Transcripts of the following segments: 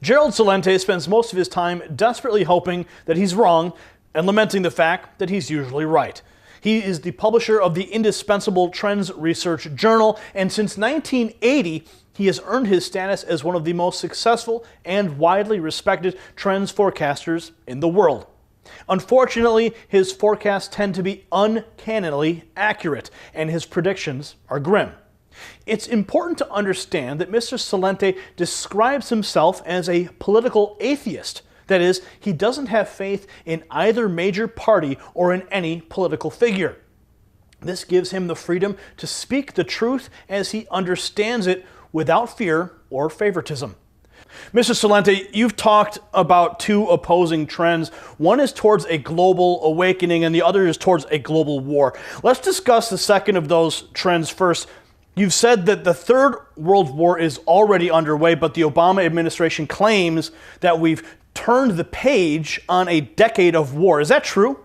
Gerald Celente spends most of his time desperately hoping that he's wrong and lamenting the fact that he's usually right. He is the publisher of the indispensable TrendsResearchInstitute, and since 1980, he has earned his status as one of the most successful and widely respected trends forecasters in the world. Unfortunately, his forecasts tend to be uncannily accurate, and his predictions are grim. It's important to understand that Mr. Celente describes himself as a political atheist. That is, he doesn't have faith in either major party or in any political figure. This gives him the freedom to speak the truth as he understands it without fear or favoritism. Mr. Celente, you've talked about two opposing trends. One is towards a global awakening and the other is towards a global war. Let's discuss the second of those trends first. You've said that the Third World War is already underway, but the Obama administration claims that we've turned the page on a decade of war. Is that true?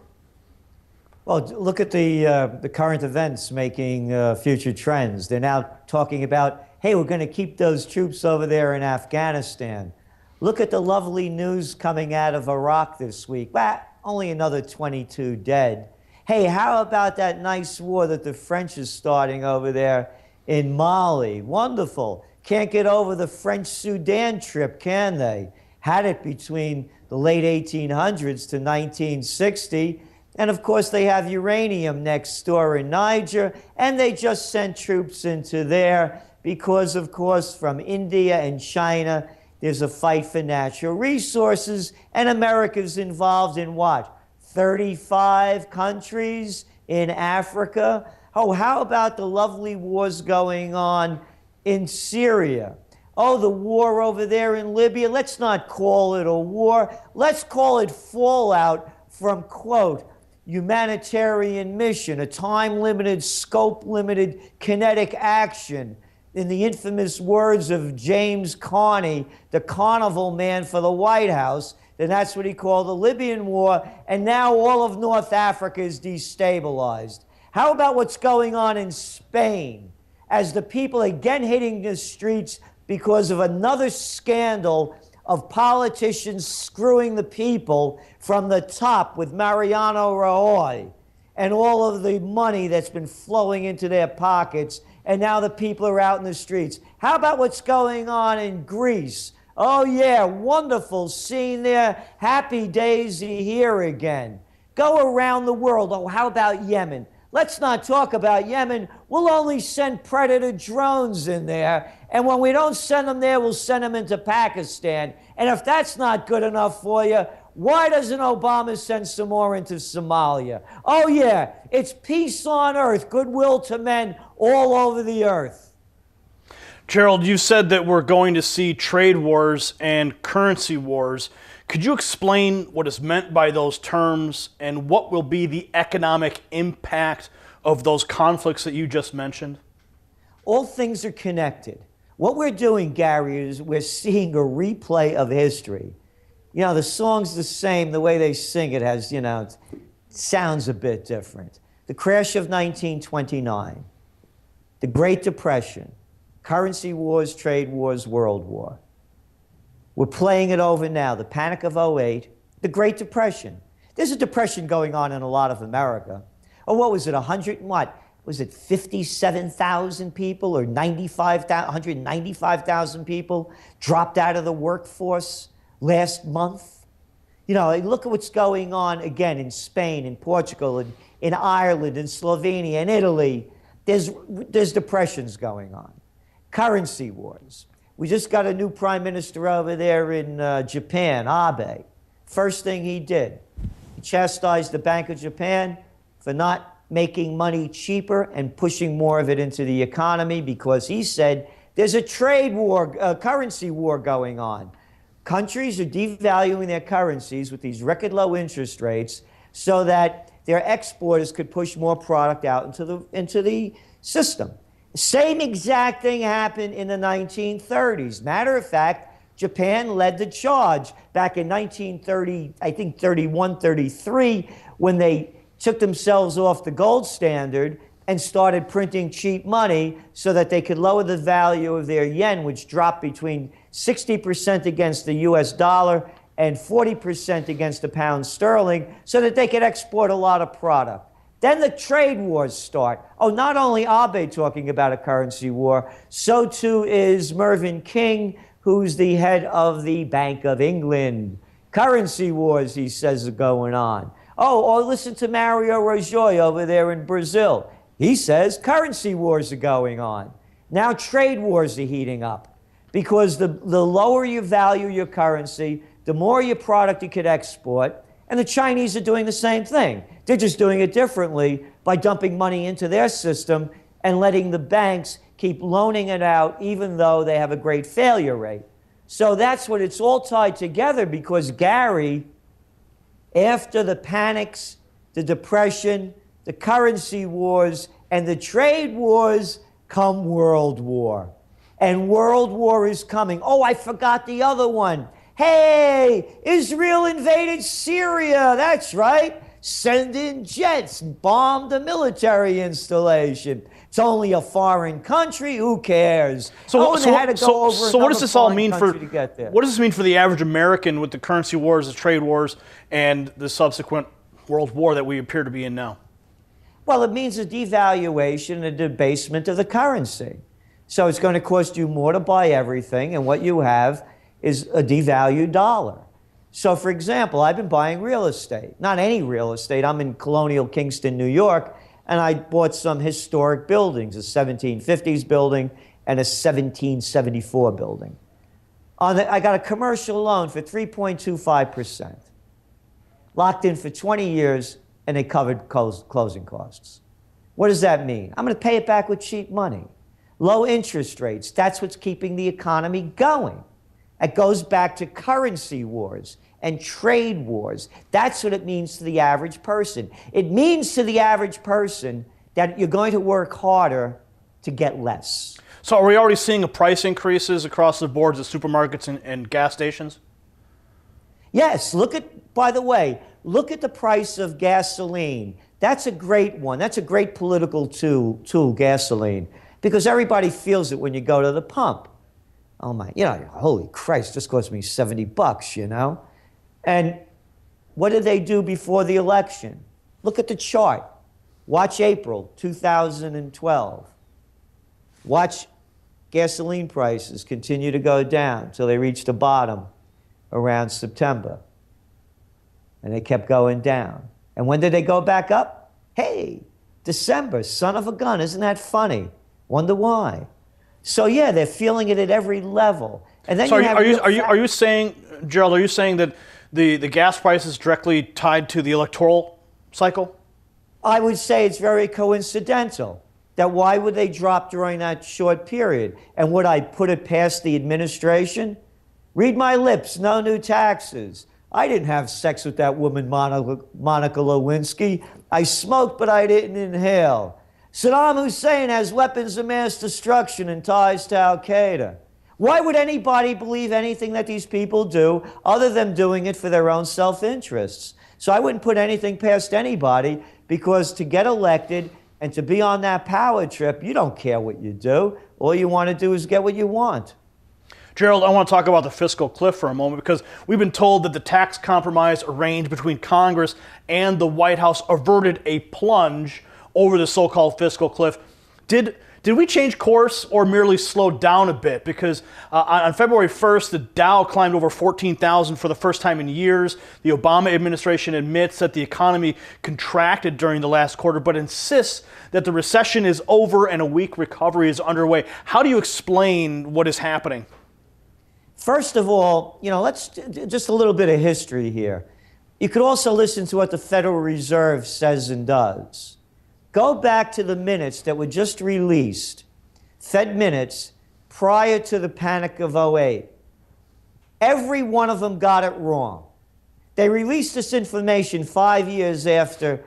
Well, look at the current events making future trends. They're now talking about, hey, we're going to keep those troops over there in Afghanistan. Look at the lovely news coming out of Iraq this week. Well, only another 22 dead. Hey, how about that nice war that the French is starting over there in Mali? Wonderful. Can't get over the French Sudan trip, can they? Had it between the late 1800s to 1960. And of course, they have uranium next door in Niger, and they just sent troops into there because, of course, from India and China, there's a fight for natural resources, and America's involved in what? 35 countries in Africa? Oh, how about the lovely wars going on in Syria? Oh, the war over there in Libya. Let's not call it a war. Let's call it fallout from, quote, humanitarian mission, a time-limited, scope-limited kinetic action. In the infamous words of James Carney, the carnival man for the White House, then that's what he called the Libyan war, and now all of North Africa is destabilized. How about what's going on in Spain as the people again hitting the streets because of another scandal of politicians screwing the people from the top with Mariano Rajoy and all of the money that's been flowing into their pockets, and now the people are out in the streets. How about what's going on in Greece? Oh yeah, wonderful seeing there. Happy daisy here again. Go around the world. Oh, how about Yemen? Let's not talk about Yemen. We'll only send Predator drones in there. And when we don't send them there, we'll send them into Pakistan. And if that's not good enough for you, why doesn't Obama send some more into Somalia? Oh yeah, it's peace on earth, goodwill to men all over the earth. Gerald, you said that we're going to see trade wars and currency wars. Could you explain what is meant by those terms and what will be the economic impact of those conflicts that you just mentioned? All things are connected. What we're doing, Gary, is we're seeing a replay of history. You know, the song's the same, the way they sing it has, you know, it sounds a bit different. The crash of 1929, the Great Depression, currency wars, trade wars, world war. We're playing it over now. The Panic of '08, the Great Depression. There's a depression going on in a lot of America. Oh, what was it, 100 and what? Was it 57,000 people or 195,000 people dropped out of the workforce last month? You know, look at what's going on again in Spain, in Portugal, in Ireland, in Slovenia, in Italy. There's depressions going on. Currency wars. We just got a new prime minister over there in Japan, Abe. First thing he did, he chastised the Bank of Japan for not making money cheaper and pushing more of it into the economy because he said there's a trade war, a currency war going on. Countries are devaluing their currencies with these record low interest rates so that their exporters could push more product out into the system. Same exact thing happened in the 1930s. Matter of fact, Japan led the charge back in 1930, I think 31, 33, when they took themselves off the gold standard and started printing cheap money so that they could lower the value of their yen, which dropped between 60% against the US dollar and 40% against the pound sterling, so that they could export a lot of product. Then the trade wars start. Oh, not only Abe talking about a currency war, so too is Mervyn King, who's the head of the Bank of England. Currency wars, he says, are going on. Oh, or listen to Mario Rajoy over there in Brazil. He says currency wars are going on. Now trade wars are heating up, because the lower you value your currency, the more your product you could export. And the Chinese are doing the same thing. They're just doing it differently by dumping money into their system and letting the banks keep loaning it out, even though they have a great failure rate. So that's what it's all tied together, because Gary, after the panics, the depression, the currency wars, and the trade wars, come World War. And World War is coming. Oh, I forgot the other one. Hey, Israel invaded Syria. That's right. Send in jets, bomb the military installation. It's only a foreign country. Who cares? So what does this all mean for? What does this mean for the average American with the currency wars, the trade wars, and the subsequent World War that we appear to be in now? Well, it means a devaluation and a debasement of the currency. So it's going to cost you more to buy everything, and what you have is a devalued dollar. So, for example, I've been buying real estate. Not any real estate. I'm in colonial Kingston, New York, and I bought some historic buildings, a 1750s building and a 1774 building. I got a commercial loan for 3.25%, locked in for 20 years, and they covered closing costs. What does that mean? I'm going to pay it back with cheap money. Low interest rates, that's what's keeping the economy going. It goes back to currency wars and trade wars. That's what it means to the average person. It means to the average person that you're going to work harder to get less. So are we already seeing price increases across the boards at supermarkets and gas stations? Yes, by the way, look at the price of gasoline. That's a great one. That's a great political tool, gasoline, because everybody feels it when you go to the pump. Oh my, holy Christ, this cost me $70, And what did they do before the election? Look at the chart. Watch April 2012. Watch gasoline prices continue to go down until they reached the bottom around September. And they kept going down. And when did they go back up? Hey, December, son of a gun. Isn't that funny? Wonder why. So yeah, they're feeling it at every level. And then are you saying, Gerald, are you saying that the gas price is directly tied to the electoral cycle? I would say it's very coincidental. That why would they drop during that short period? And would I put it past the administration? Read my lips, no new taxes. I didn't have sex with that woman, Monica Lewinsky. I smoked, but I didn't inhale. Saddam Hussein has weapons of mass destruction and ties to Al-Qaeda. Why would anybody believe anything that these people do other than doing it for their own self-interests? So I wouldn't put anything past anybody, because to get elected and to be on that power trip, you don't care what you do. All you want to do is get what you want. Gerald, I want to talk about the fiscal cliff for a moment, because we've been told that the tax compromise arranged between Congress and the White House averted a plunge over the so-called fiscal cliff. Did we change course or merely slow down a bit? Because on February 1st, the Dow climbed over 14,000 for the first time in years. The Obama administration admits that the economy contracted during the last quarter, but insists that the recession is over and a weak recovery is underway. How do you explain what is happening? First of all, let's just a little bit of history here. You could also listen to what the Federal Reserve says and does. Go back to the minutes that were just released, Fed minutes, prior to the panic of '08. Every one of them got it wrong. They released this information 5 years after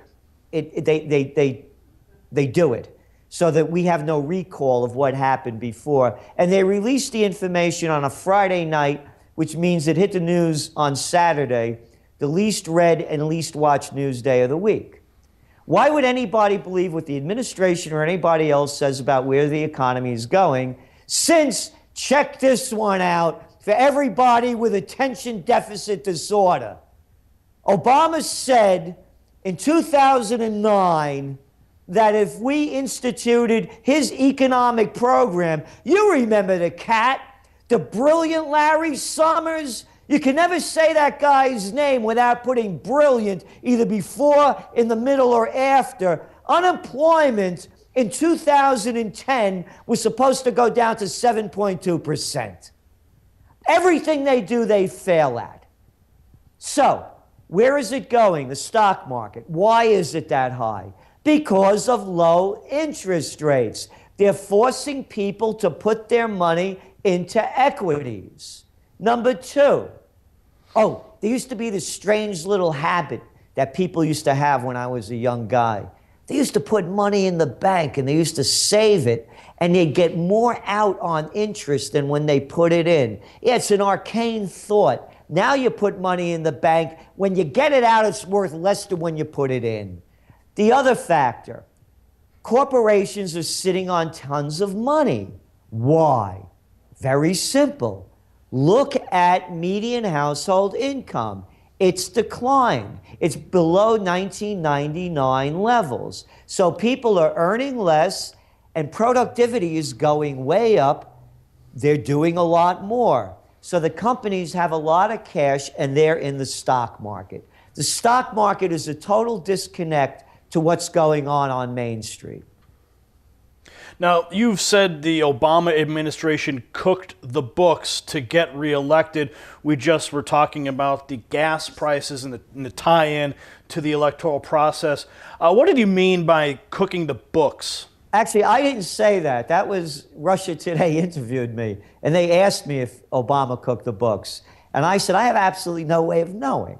they do it, so that we have no recall of what happened before. And they released the information on a Friday night, which means it hit the news on Saturday, the least read and least watched news day of the week. Why would anybody believe what the administration or anybody else says about where the economy is going, since, check this one out, for everybody with attention deficit disorder, Obama said in 2009 that if we instituted his economic program, you remember the cat, the brilliant Larry Summers. You can never say that guy's name without putting brilliant either before, in the middle, or after. Unemployment in 2010 was supposed to go down to 7.2%. Everything they do, they fail at. So, where is it going? The stock market. Why is it that high? Because of low interest rates. They're forcing people to put their money into equities. Number two, there used to be this strange little habit that people used to have when I was a young guy. They used to put money in the bank and they used to save it, and they'd get more out on interest than when they put it in. Yeah, it's an arcane thought. Now you put money in the bank. When you get it out, it's worth less than when you put it in. The other factor, corporations are sitting on tons of money. Why? Very simple. Look at median household income. It's declined. It's below 1999 levels. So people are earning less and productivity is going way up. They're doing a lot more. So the companies have a lot of cash and they're in the stock market. The stock market is a total disconnect to what's going on Main Street. Now, you've said the Obama administration cooked the books to get reelected. We just were talking about the gas prices and the tie-in to the electoral process. What did you mean by cooking the books? Actually, I didn't say that. That was Russia Today interviewed me, and they asked me if Obama cooked the books. And I said, I have absolutely no way of knowing.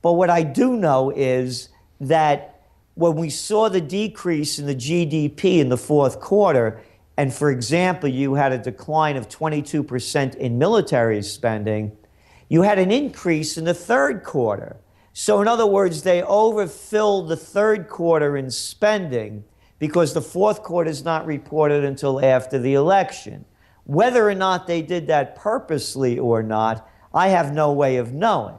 But what I do know is that when we saw the decrease in the GDP in the fourth quarter, and for example, you had a decline of 22% in military spending, you had an increase in the third quarter. So in other words, they overfilled the third quarter in spending because the fourth quarter is not reported until after the election. Whether or not they did that purposely or not, I have no way of knowing.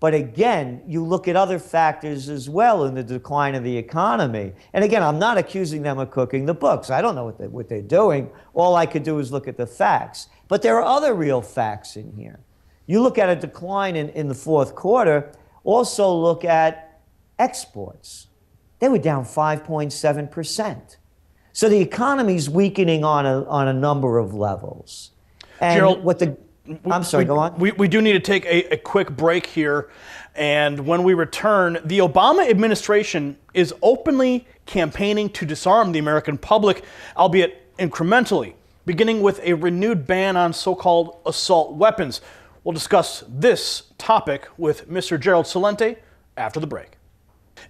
But again, you look at other factors as well in the decline of the economy. And again, I'm not accusing them of cooking the books. I don't know what they're doing. All I could do is look at the facts. But there are other real facts in here. You look at a decline in the fourth quarter, also look at exports. They were down 5.7%. So the economy's weakening on a number of levels. And Gerald, I'm sorry, go on. We do need to take a quick break here. And when we return, the Obama administration is openly campaigning to disarm the American public, albeit incrementally, beginning with a renewed ban on so-called assault weapons. We'll discuss this topic with Mr. Gerald Celente after the break.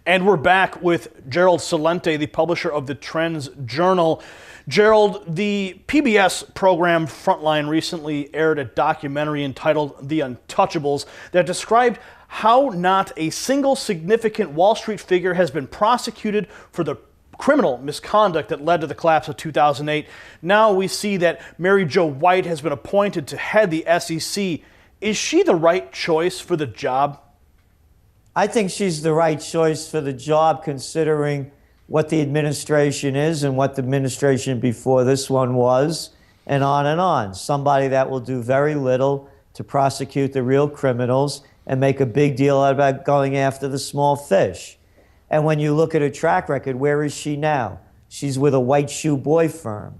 And we're back with Gerald Celente, the publisher of the TrendsJournal. Gerald, the PBS program Frontline recently aired a documentary entitled The Untouchables that described how not a single significant Wall Street figure has been prosecuted for the criminal misconduct that led to the collapse of 2008. Now we see that Mary Jo White has been appointed to head the SEC. Is she the right choice for the job? I think she's the right choice for the job, considering what the administration is and what the administration before this one was, and on and on. Somebody that will do very little to prosecute the real criminals and make a big deal about going after the small fish. And when you look at her track record, where is she now? She's with a white shoe boy firm.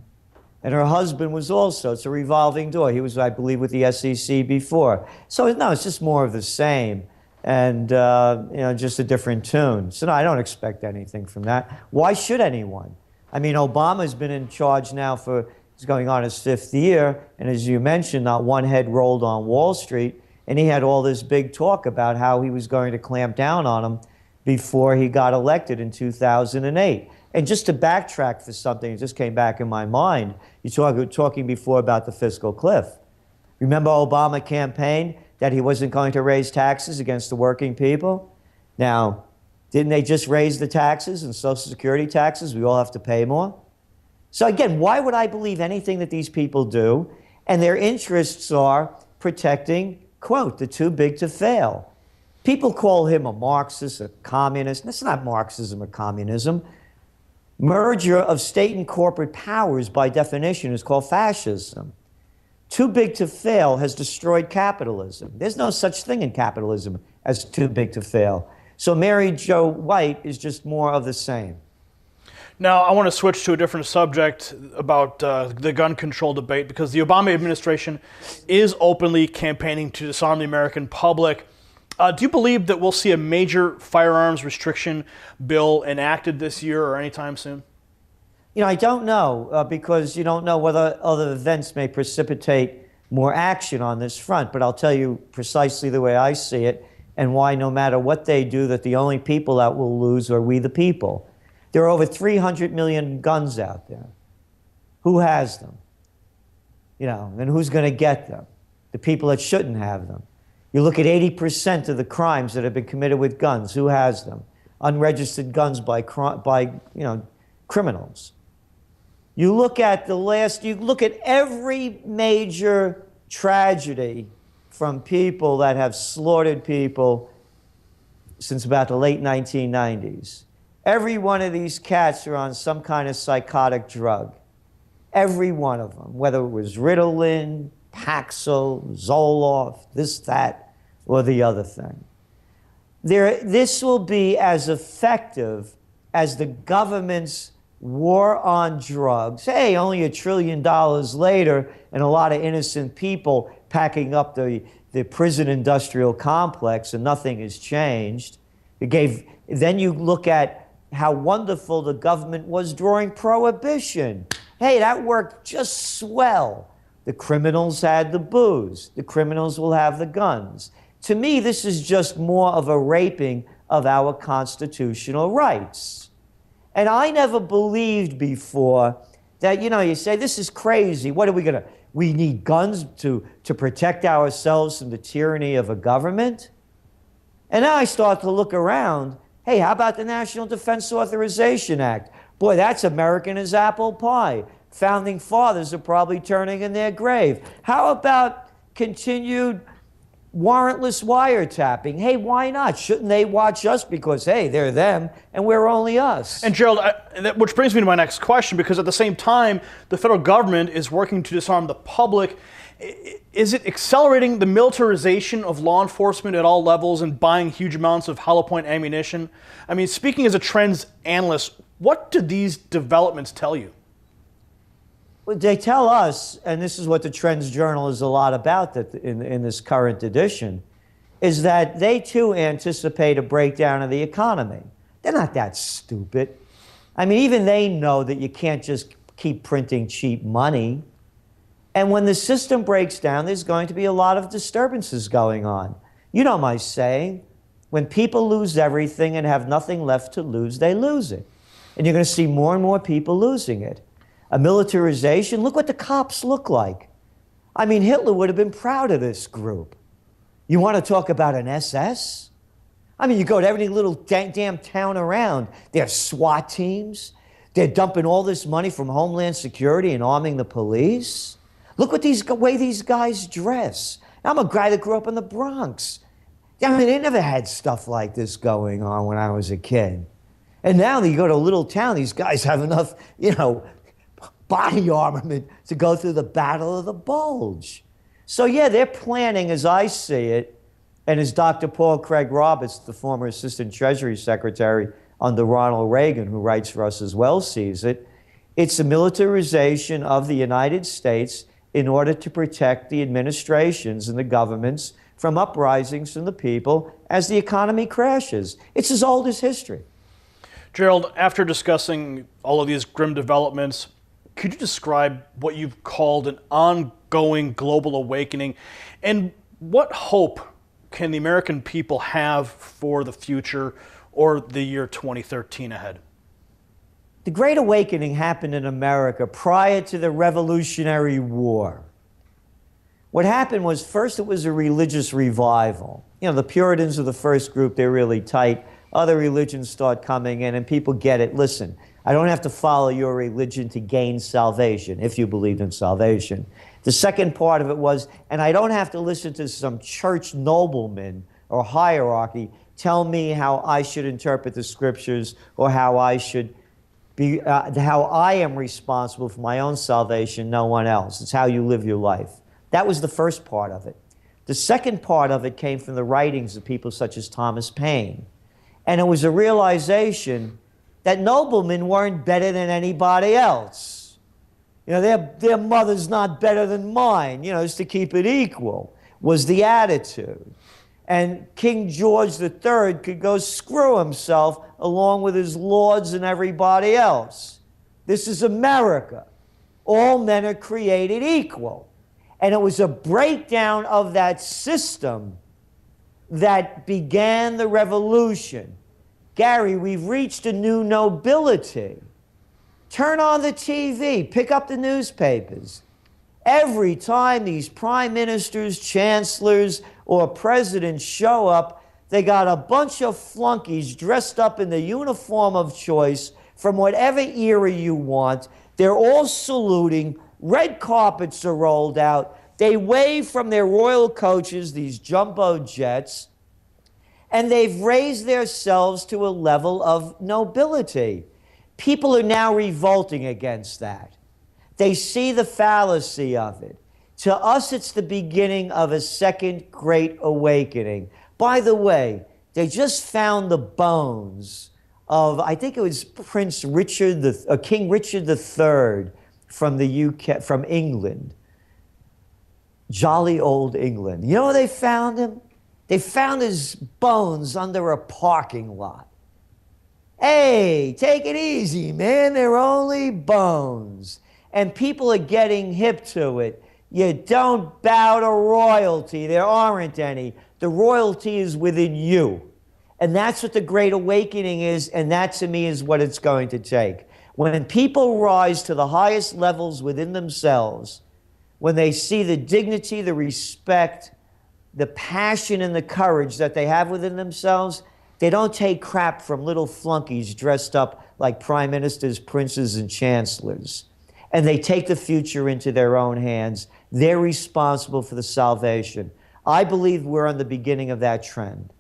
And her husband was also, it's a revolving door. He was, I believe, with the SEC before. So no, it's just more of the same. And just a different tune. So no, I don't expect anything from that. Why should anyone? I mean, Obama's been in charge now he's going on his fifth year, and as you mentioned, not one head rolled on Wall Street, and he had all this big talk about how he was going to clamp down on them before he got elected in 2008. And just to backtrack for something that just came back in my mind, you were talking before about the fiscal cliff. Remember Obama campaigned that he wasn't going to raise taxes against the working people? Now, Didn't they just raise the taxes and Social Security taxes? We all have to pay more. So again, why would I believe anything that these people do? And their interests are protecting, quote, the too big to fail. People call him a Marxist, a communist. That's not Marxism or communism. Merger of state and corporate powers, by definition, is called fascism. Too big to fail has destroyed capitalism. There's no such thing in capitalism as too big to fail. So Mary Jo White is just more of the same. Now, I want to switch to a different subject about the gun control debate, because the Obama administration is openly campaigning to disarm the American public. Do you believe that we'll see a major firearms restriction bill enacted this year or anytime soon? You know, I don't know, because you don't know whether other events may precipitate more action on this front. But I'll tell you precisely the way I see it, and why no matter what they do, that the only people that will lose are we the people. There are over 300 million guns out there. Who has them? You know, and who's going to get them? The people that shouldn't have them. You look at 80% of the crimes that have been committed with guns. Who has them? Unregistered guns by criminals. You look at every major tragedy from people that have slaughtered people since about the late 1990s. Every one of these cats are on some kind of psychotic drug. Every one of them, whether it was Ritalin, Paxil, Zoloft, this, that, or the other thing. This will be as effective as the government's war on drugs. Hey, only $1 trillion later, and a lot of innocent people packing up the prison industrial complex, and nothing has changed. Then you look at how wonderful the government was during Prohibition. Hey, that worked just swell. The criminals had the booze. The criminals will have the guns. To me, this is just more of a raping of our constitutional rights. And I never believed before that, you say, this is crazy. What are we need guns to protect ourselves from the tyranny of a government? And now I start to look around. Hey, how about the National Defense Authorization Act? Boy, that's American as apple pie. Founding fathers are probably turning in their grave. How about continued warrantless wiretapping? Hey, why not? Shouldn't they watch us? Because, hey, they're them and we're only us. And Gerald, which brings me to my next question, because at the same time, the federal government is working to disarm the public. Is it accelerating the militarization of law enforcement at all levels and buying huge amounts of hollow point ammunition? I mean, speaking as a trends analyst, what do these developments tell you? Well, they tell us, and this is what the TrendsJournal is a lot about in this current edition, is that they too anticipate a breakdown of the economy. They're not that stupid. I mean, even they know that you can't just keep printing cheap money. And when the system breaks down, there's going to be a lot of disturbances going on. You know my saying, when people lose everything and have nothing left to lose, they lose it. And you're going to see more and more people losing it. A militarization, look what the cops look like. I mean, Hitler would have been proud of this group. You want to talk about an SS? I mean, you go to every little damn town around. There's SWAT teams. They're dumping all this money from Homeland Security and arming the police. Look what way these guys dress. I'm a guy that grew up in the Bronx. I mean, they never had stuff like this going on when I was a kid. And now that you go to a little town, these guys have enough, body armament to go through the Battle of the Bulge. So yeah, they're planning, as I see it, and as Dr. Paul Craig Roberts, the former Assistant Treasury Secretary under Ronald Reagan, who writes for us as well, sees it, it's a militarization of the United States in order to protect the administrations and the governments from uprisings from the people as the economy crashes. It's as old as history. Gerald, after discussing all of these grim developments, could you describe what you've called an ongoing global awakening, and what hope can the American people have for the future or the year 2013 ahead? The Great Awakening happened in America prior to the Revolutionary War. What happened was, first it was a religious revival. The Puritans are the first group, they're really tight other religions start coming in and people get it. Listen, I don't have to follow your religion to gain salvation, if you believed in salvation. The second part of it was, and I don't have to listen to some church nobleman or hierarchy tell me how I should interpret the scriptures or how I should be, how I am responsible for my own salvation, no one else. It's how you live your life. That was the first part of it. The second part of it came from the writings of people such as Thomas Paine. And it was a realization that noblemen weren't better than anybody else. You know, their mother's not better than mine, you know, just to keep it equal, was the attitude. And King George III could go screw himself along with his lords and everybody else. This is America. All men are created equal. And it was a breakdown of that system that began the revolution. Gary, we've reached a new nobility. Turn on the TV, pick up the newspapers. Every time these prime ministers, chancellors, or presidents show up, they got a bunch of flunkies dressed up in the uniform of choice from whatever era you want. They're all saluting. Red carpets are rolled out. They wave from their royal coaches, these jumbo jets, and they've raised themselves to a level of nobility. People are now revolting against that. They see the fallacy of it. To us, it's the beginning of a second great awakening. By the way, they just found the bones of, I think it was King Richard III from the UK, from England. Jolly old England. You know where they found him? They found his bones under a parking lot. Hey, take it easy, man. They're only bones. And people are getting hip to it. You don't bow to royalty. There aren't any. The royalty is within you. And that's what the Great Awakening is, and that to me is what it's going to take. When people rise to the highest levels within themselves, when they see the dignity, the respect, the passion and the courage that they have within themselves, they don't take crap from little flunkies dressed up like prime ministers, princes, and chancellors. And they take the future into their own hands. They're responsible for the salvation. I believe we're on the beginning of that trend.